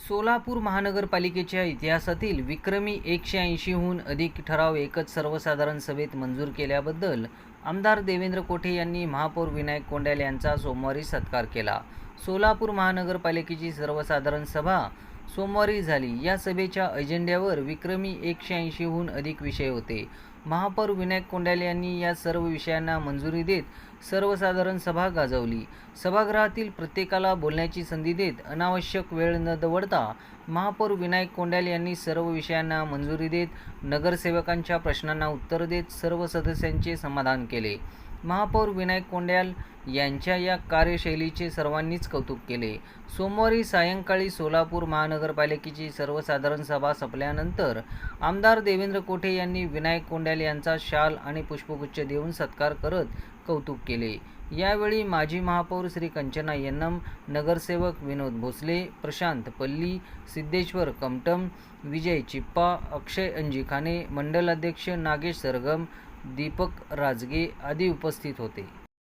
सोलापूर महानगरपालिकेच्या इतिहासातील विक्रमी 180हून अधिक ठराव एकच सर्वसाधारण सभेत मंजूर केल्याबद्दल आमदार देवेंद्र कोठे यांनी महापौर विनायक कोंड्याल यांचा सोमवारी सत्कार केला। सोलापूर महानगरपालिकेची सर्वसाधारण सभा सोमवारी झाली। या सभेच्या अजेंड्यावर विक्रमी 180हून अधिक विषय होते। महापौर विनायक कोंड्याल यांनी या सर्व विषयांना मंजुरी देत सर्वसाधारण सभा गाजवली। सभागृहातील प्रत्येकाला बोलण्याची संधी देत अनावश्यक वेळ न दवडता महापौर विनायक कोंड्याल यांनी सर्व विषयांना मंजुरी देत नगरसेवकांच्या प्रश्नांना उत्तर देत सर्व सदस्यांचे समाधान केले। महापौर विनायक कोंड्याल यांच्या या कार्यशैलीचे सर्वांनीच कौतुक केले। सोमवारी सायंकाळी सोलापूर महानगरपालिकेची सर्वसाधारण सभा संपल्यानंतर आमदार देवेंद्र कोठे यांनी विनायक कोंड्याल यांचा शाल आणि पुष्पगुच्छ देऊन सत्कार करत कौतुक केले। यावेळी माजी महापौर श्री कंचना यन्नम, नगरसेवक विनोद भोसले, प्रशांत पल्ली, सिद्धेश्वर कमटम, विजय चिप्पा, अक्षय अंजिखाने, मंडल अध्यक्ष नागेश सरगम, दीपक राजगे आदी उपस्थित होते।